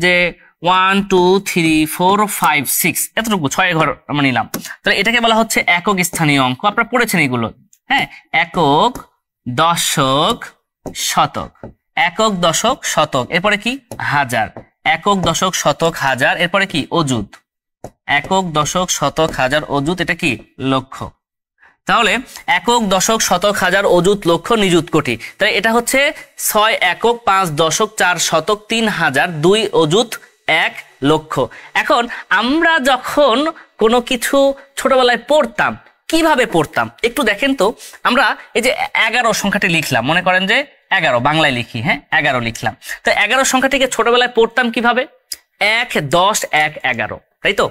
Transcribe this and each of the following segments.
যে 1 2 3 4 5 6 এতটুকু 6 ঘর আমরা নিলাম, তাহলে এটাকে বলা হচ্ছে একক স্থানীয় অঙ্ক। আপনারা পড়েছেন এগুলো, হ্যাঁ, একক, দশক, শতক, একক, দশক, শতক, এরপরে কি হাজার, একক, দশক, শতক, হাজার, এরপরে কি অযুত, একক, দশক, শতক, হাজার, অযুত, এটা কি লক্ষ। তাহলে একক, দশক, শতক, হাজার, অযুত, লক্ষ, নিযুত, কোটি। তাহলে এটা হচ্ছে 6 একক, 5 দশক, 4 শতক, 3 হাজার, 2 অযুত, 1 লক্ষ। এখন আমরা যখন কোনো কিছু ছোটবেলায় পড়তাম, কিভাবে পড়তাম একটু দেখেন তো। আমরা এই যে 11 সংখ্যাটি লিখলাম, মনে করেন যে 11 বাংলায় লিখি, হ্যাঁ 11 লিখলাম। তো 11 সংখ্যাটিকে ছোটবেলায় পড়তাম কিভাবে? 1 10 1 11, তাই তো?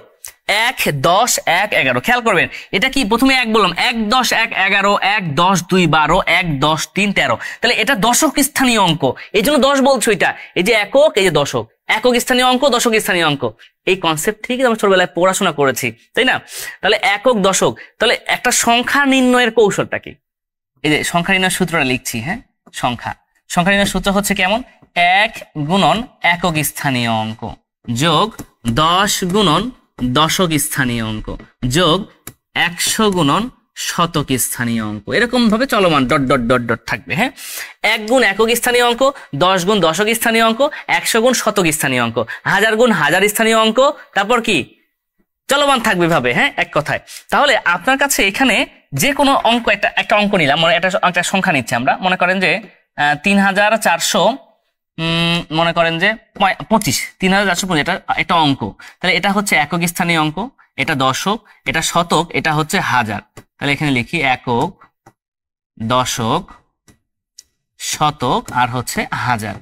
1 10 1 11, খেয়াল করবেন এটা কি প্রথমে 1 বললাম, 1 10 1 11, 1 10 2 12, 1 10 3 13। তাহলে এটা দশক স্থানীয় অঙ্ক, এই জন্য 10 বলছো। এটা এই যে একক, এই যে দশক, একক স্থানীয় অঙ্ক, দশক স্থানীয় অঙ্ক, এই কনসেপ্ট থেকে আমরা ছোটবেলায় পড়াশোনা করেছি, তাই না? তাহলে একক, দশক, তাহলে একটা সংখ্যা নির্ণয়ের কৌশলটা কি? এই যে সংখ্যা নির্ণয়ের সূত্রটা লিখছি, হ্যাঁ, সংখ্যা নির্ণয়ের সূত্র হচ্ছে কেমন? 1 গুণন একক স্থানীয় অঙ্ক যোগ 10 গুণন দশক স্থানীয় অঙ্ক যোগ 100 গুণন শতক স্থানীয় অঙ্ক, এরকম ভাবে চলমান ডট ডট ডট ডট থাকবে, হ্যাঁ। 1 গুণ একক স্থানীয় অঙ্ক, 10 গুণ দশক স্থানীয় অঙ্ক, 100 গুণ শতক স্থানীয় অঙ্ক, 1000 গুণ হাজার স্থানীয় অঙ্ক, তারপর কি চলমান থাকবে ভাবে, হ্যাঁ, এক কথায়। তাহলে আপনার কাছে এখানে যে কোনো অঙ্ক, একটা অঙ্ক নিলাম, মানে একটা সংখ্যা নিচ্ছি আমরা, মনে করেন যে 3400, মনে করেন যে 25, 3425, এটা একটা অঙ্ক। তাহলে এটা হচ্ছে একক স্থানীয় অঙ্ক, এটা দশক, এটা শতক, এটা হচ্ছে হাজার। তাহলে এখানে লিখি একক, দশক, শতক আর হচ্ছে হাজার।